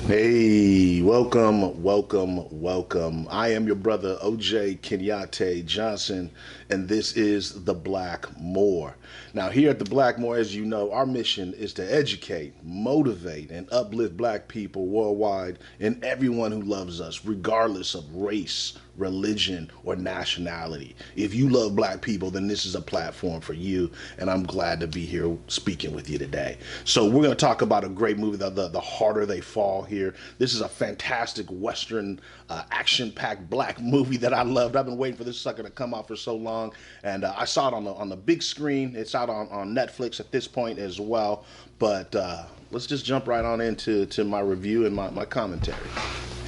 Hey, welcome. I am your brother OJ Kenyatte Johnson, and this is The Blackmore. Now, here at The Blackmore, as you know, our mission is to educate, motivate, and uplift black people worldwide and everyone who loves us, regardless of race, religion, or nationality. If you love black people, then this is a platform for you, and I'm glad to be here speaking with you today. So we're going to talk about a great movie, The Harder They Fall here. This is a fantastic Western, action-packed black movie that I loved. I've been waiting for this sucker to come out for so long, and I saw it on the big screen. It's out on Netflix at this point as well, but let's just jump right on into my review and my commentary.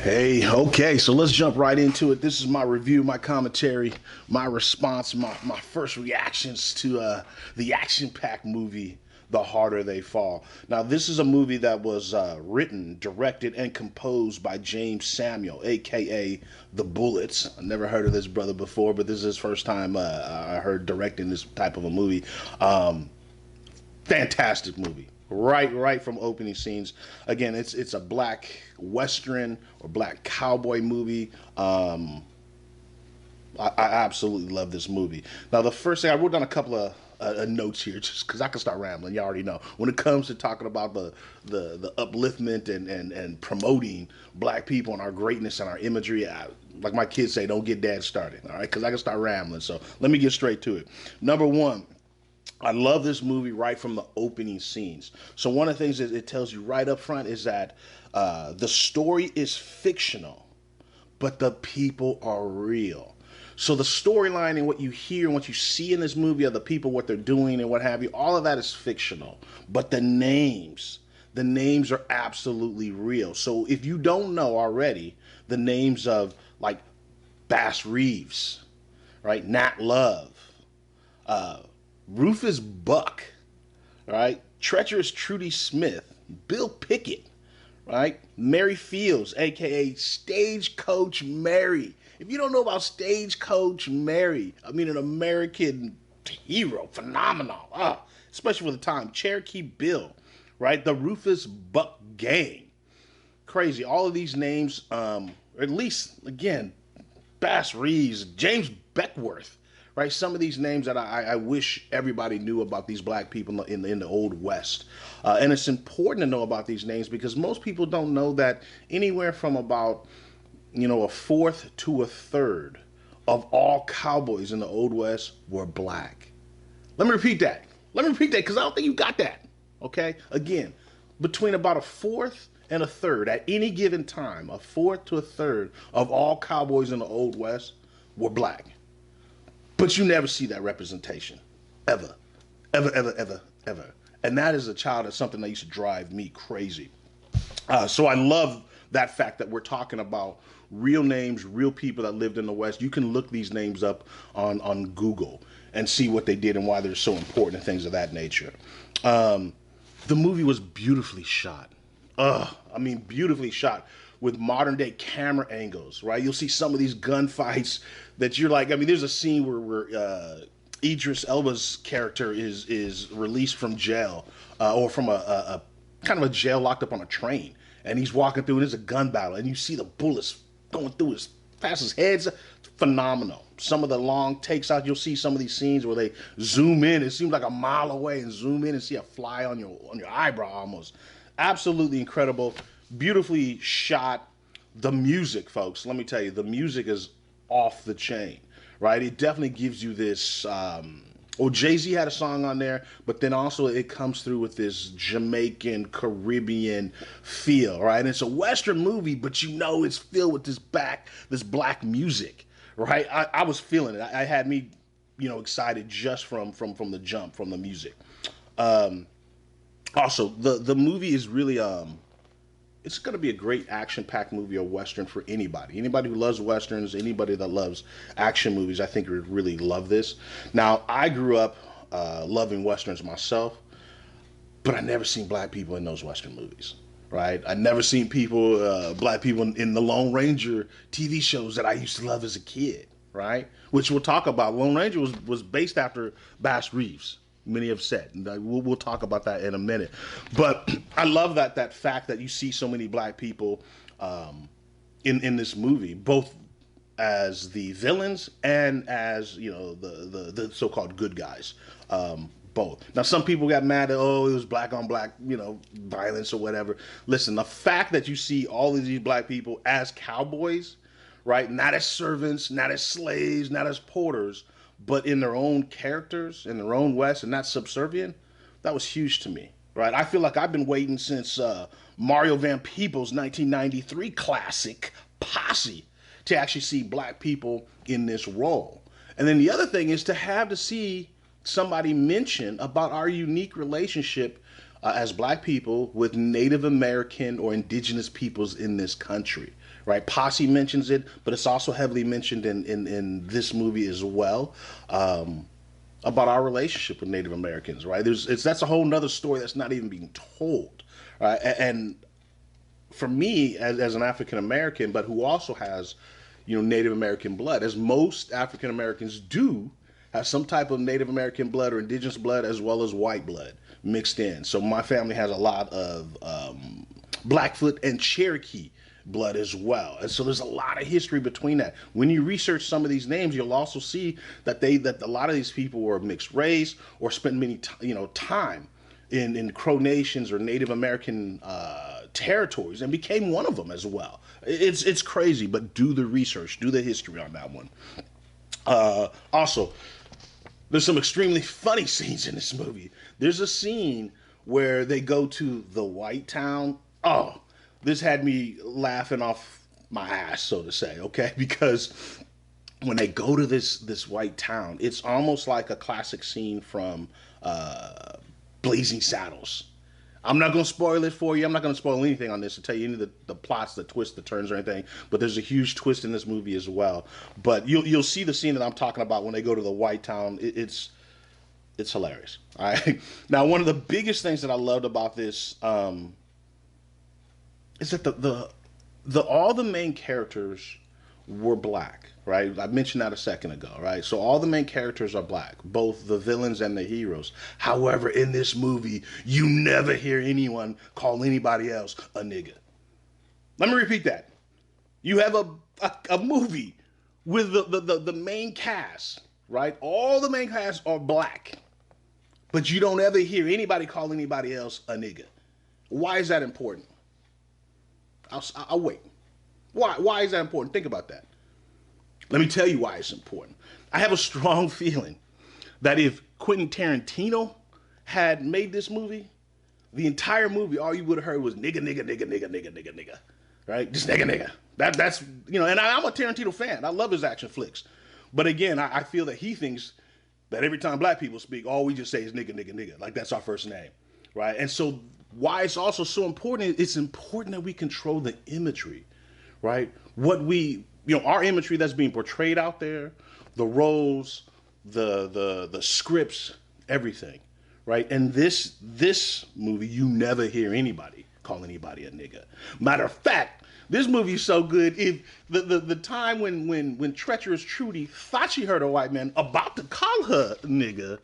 Hey, okay, so let's jump right into it. This is my review, my commentary, my response, my first reactions to the action-packed movie, The Harder They Fall. Now, this is a movie that was written, directed, and composed by James Samuel, a.k.a. The Bullets. I never heard of this brother before, but this is his first time I heard directing this type of a movie. Fantastic movie. Right from opening scenes. Again, it's a black western or black cowboy movie. I absolutely love this movie. Now, the first thing I wrote down a couple of notes here, just because I can start rambling. You already know when it comes to talking about the upliftment and promoting black people and our greatness and our imagery. Like my kids say, don't get dad started. All right, because I can start rambling. So let me get straight to it. Number one. I love this movie right from the opening scenes. So one of the things that it tells you right up front is that the story is fictional, but the people are real. So the storyline and what you hear and what you see in this movie of the people, what they're doing and what have you, all of that is fictional. But the names are absolutely real. So if you don't know already the names of like Bass Reeves, right, Nat Love, Rufus Buck, right? Treacherous Trudy Smith, Bill Pickett, right? Mary Fields, aka Stagecoach Mary. If you don't know about Stagecoach Mary, I mean an American hero, phenomenal, especially for the time. Cherokee Bill, right? The Rufus Buck Gang, crazy. All of these names, or at least again, Bass Reeves, James Beckworth, right? Some of these names that I wish everybody knew about these black people in the Old West. And it's important to know about these names because most people don't know that anywhere from about, a fourth to a third of all cowboys in the Old West were black. Let me repeat that. Because I don't think you got that. Okay? Again, between about a fourth and a third at any given time, a fourth to a third of all cowboys in the Old West were black. But you never see that representation. Ever. Ever. And that is a child that's something that used to drive me crazy. So I love that fact that we're talking about real names, real people that lived in the West. You can look these names up on Google and see what they did and why they're so important and things of that nature. The movie was beautifully shot. Beautifully shot with modern day camera angles, right? You'll see some of these gunfights that you're like, there's a scene where Idris Elba's character is released from jail or from a kind of a jail locked up on a train. And he's walking through and there's a gun battle and you see the bullets going through his past his head. Phenomenal. Some of the long takes out, you'll see some of these scenes where they zoom in. It seems like a mile away and zoom in and see a fly on your eyebrow almost. Absolutely incredible. Beautifully shot. The music, folks, let me tell you, the music is off the chain, right? It definitely gives you this, Jay-Z had a song on there, but then also it comes through with this Jamaican, Caribbean feel, right? And it's a Western movie, but it's filled with this black music, right? I was feeling it. I had me, excited just from the jump, from the music. Also, the movie is really, it's going to be a great action-packed movie or Western for anybody. Anybody who loves Westerns, anybody that loves action movies, I think would really love this. Now, I grew up loving Westerns myself, but I never seen black people in those Western movies, right? I never seen black people in the Lone Ranger TV shows that I used to love as a kid, right? Which we'll talk about. Lone Ranger was based after Bass Reeves, Many have said. And we'll talk about that in a minute. But I love that fact that you see so many black people in this movie, both as the villains and as the so-called good guys. Both. Now, some people got mad at, oh, it was black on black, violence or whatever. Listen, the fact that you see all of these black people as cowboys, right? Not as servants, not as slaves, not as porters, but in their own characters, in their own West, and not subservient, that was huge to me, right? I feel like I've been waiting since Mario Van Peebles' 1993 classic, Posse, to actually see black people in this role. And then the other thing is to see somebody mention about our unique relationship as black people with Native American or indigenous peoples in this country, right? Posse mentions it, but it's also heavily mentioned in this movie as well, about our relationship with Native Americans, right? That's a whole nother story that's not even being told, right? And for me, as an African American, but who also has, Native American blood, as most African Americans do, have some type of Native American blood or indigenous blood as well as white blood mixed in. So my family has a lot of Blackfoot and Cherokee blood as well. And so there's a lot of history between that. When you research some of these names, you'll also see that a lot of these people were mixed race or spent many time in Crow Nations or Native American territories and became one of them as well. It's crazy, but do the research, do the history on that one. Also, there's some extremely funny scenes in this movie. There's a scene where they go to the white town. Oh, this had me laughing off my ass, so to say, okay? Because when they go to this white town, it's almost like a classic scene from Blazing Saddles. I'm not going to spoil it for you. I'm not going to spoil anything on this to tell you any of the plots, the twists, the turns, or anything. But there's a huge twist in this movie as well. But you'll see the scene that I'm talking about when they go to the white town. It's hilarious. All right. Now, one of the biggest things that I loved about this is that all the main characters were black, right? I mentioned that a second ago, right? So all the main characters are black, both the villains and the heroes. However, in this movie, you never hear anyone call anybody else a nigga. Let me repeat that. You have a movie with the main cast, right? All the main cast are black, but you don't ever hear anybody call anybody else a nigga. Why is that important? I'll wait. Why is that important? Think about that. Let me tell you why it's important. I have a strong feeling that if Quentin Tarantino had made this movie, the entire movie, all you would have heard was nigga, nigga, nigga, nigga, nigga, nigga, nigga. Right? Just nigga, nigga. That's and I'm a Tarantino fan. I love his action flicks. But again, I feel that he thinks that every time black people speak, all we just say is nigga, nigga, nigga. Like that's our first name. Right? And so why it's also so important, it's important that we control the imagery. Right? What our imagery that's being portrayed out there, the roles, the scripts, everything, right? And this movie, you never hear anybody call anybody a nigga. Matter of fact, this movie is so good. If the time when treacherous Trudy thought she heard a white man about to call her nigga,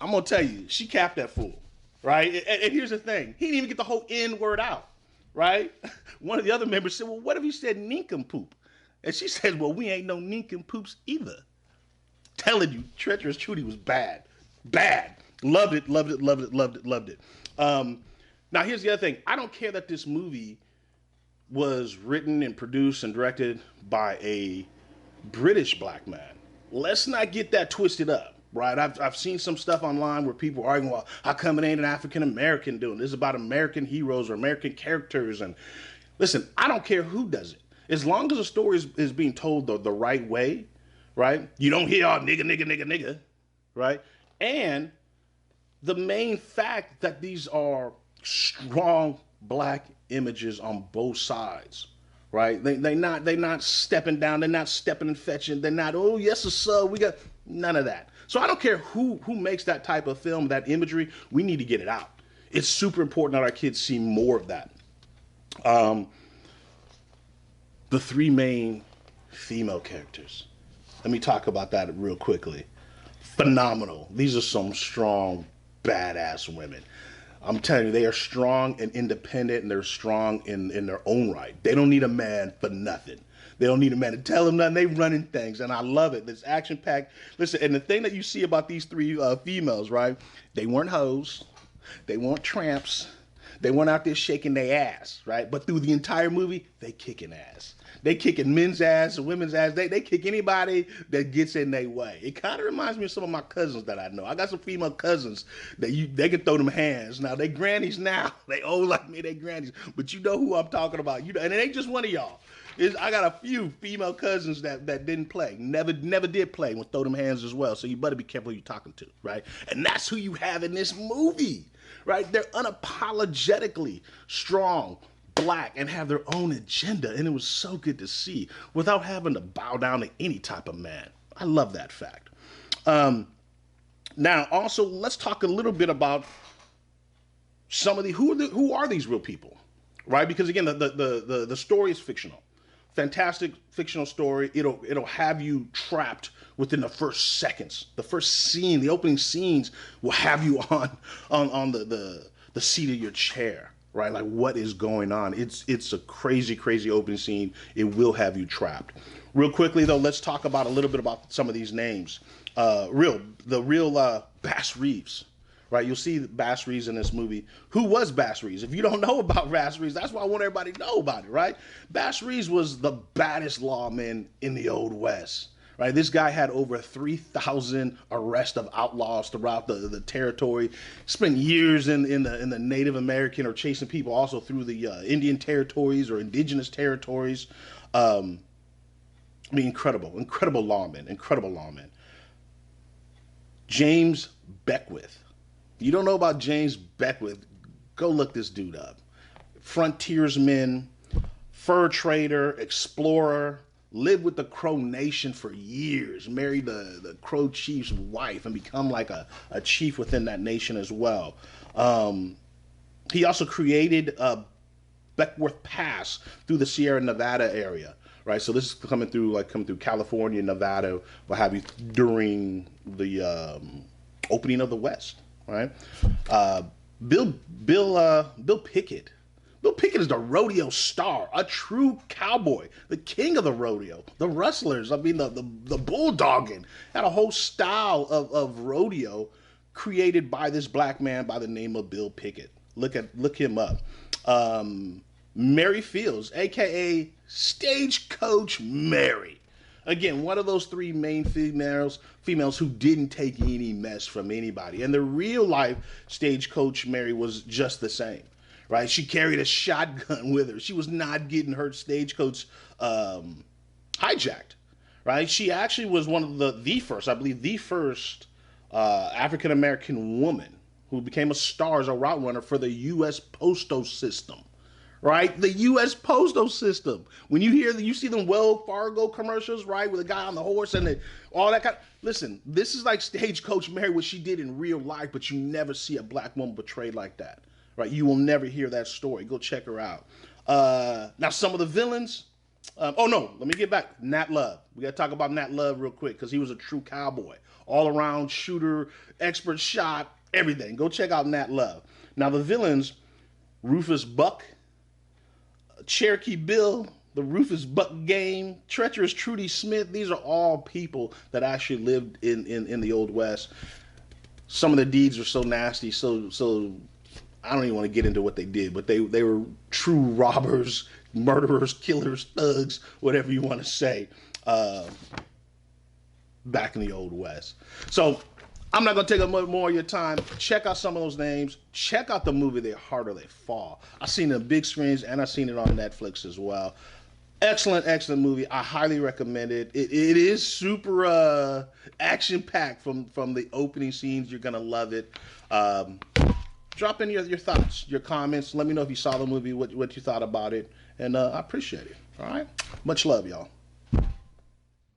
I'm gonna tell you, she capped that fool, right? And here's the thing: he didn't even get the whole N word out. Right? One of the other members said, well, what if he said nincompoop? And she said, well, we ain't no nincompoops either. Telling you, treacherous Trudy was bad. Bad. Loved it, loved it, loved it, loved it, loved it. Now, here's the other thing. I don't care that this movie was written and produced and directed by a British black man. Let's not get that twisted up. Right, I've seen some stuff online where people are arguing, well, how come it ain't an African American doing this? Is about American heroes or American characters. And listen, I don't care who does it, as long as the story is being told the right way. Right, you don't hear all nigga, nigga, nigga, nigga. Right, and the main fact that these are strong black images on both sides. Right, they not stepping down, they're not stepping and fetching, they're not, oh yes sir, we got none of that. So I don't care who makes that type of film, that imagery, we need to get it out. It's super important that our kids see more of that. The three main female characters. Let me talk about that real quickly. phenomenal. These are some strong, badass women. I'm telling you, they are strong and independent, and they're strong in their own right. They don't need a man for nothing. They don't need a man to tell them nothing. They running things, and I love it. This action packed. Listen, and the thing that you see about these three females, right? They weren't hoes. They weren't tramps. They weren't out there shaking their ass, right? But through the entire movie, they kicking ass. They kicking men's ass and women's ass. They kick anybody that gets in their way. It kind of reminds me of some of my cousins that I know. I got some female cousins that they can throw them hands. Now, they grannies now. They old like me, they grannies. But you know who I'm talking about. You know, and it ain't just one of y'all. I got a few female cousins that didn't play. Never did play and would throw them hands as well. So you better be careful who you're talking to, right? And that's who you have in this movie, right? They're unapologetically strong, black, and have their own agenda. And it was so good to see without having to bow down to any type of man. I love that fact. Now, also, let's talk a little bit about some of who are these real people, right? Because again, the story is fictional. Fantastic fictional story. It'll have you trapped within the first seconds. The first scene, the opening scenes will have you on the seat of your chair, right? Like, what is going on? It's a crazy opening scene. It will have you trapped. Real quickly though, let's talk about a little bit about some of these names. The real Bass Reeves. Right, you'll see Bass Reeves in this movie. Who was Bass Reeves? If you don't know about Bass Reeves, that's why I want everybody to know about it, right? Bass Reeves was the baddest lawman in the Old West, right? This guy had over 3,000 arrests of outlaws throughout the territory. Spent years in the Native American or chasing people also through the Indian territories or indigenous territories. I mean, incredible lawman. James Beckwith. You don't know about James Beckwith, go look this dude up. Frontiersman, fur trader, explorer, lived with the Crow Nation for years, married the Crow chief's wife, and become like a chief within that nation as well. He also created Beckwith Pass through the Sierra Nevada area. Right, so this is coming through California, Nevada, what have you, during the opening of the West. Right, Bill Pickett. Bill Pickett is the rodeo star, a true cowboy, the king of the rodeo, the rustlers. I mean, the bulldogging. Had a whole style of rodeo created by this black man by the name of Bill Pickett. Look him up. Mary Fields, aka Stagecoach Mary. Again, one of those three main females who didn't take any mess from anybody. And the real life Stagecoach Mary was just the same, right? She carried a shotgun with her. She was not getting her stagecoach hijacked, right? She actually was one of the first African American woman who became a star as a route runner for the U.S. Postal System. Right, the U.S. Postal System. When you see them Wells Fargo commercials, right, with a guy on the horse and all that kind. Listen, this is like Stagecoach Mary, what she did in real life, but you never see a black woman portrayed like that, right? You will never hear that story. Go check her out. Now, some of the villains. Let me get back. Nat Love. We got to talk about Nat Love real quick because he was a true cowboy, all around shooter, expert shot, everything. Go check out Nat Love. Now, the villains: Rufus Buck, Cherokee Bill, the Rufus Buck Game, treacherous Trudy Smith. These are all people that actually lived in the Old West. Some of the deeds are so nasty, so I don't even want to get into what they did, but they were true robbers, murderers, killers, thugs, whatever you want to say, back in the Old West. So I'm not going to take up more of your time. Check out some of those names. Check out the movie They Hard or They Fall. I've seen it on big screens and I've seen it on Netflix as well. Excellent movie. I highly recommend it. It is super action-packed from the opening scenes. You're going to love it. Drop in your thoughts, your comments. Let me know if you saw the movie, what you thought about it. And I appreciate it. All right? Much love, y'all.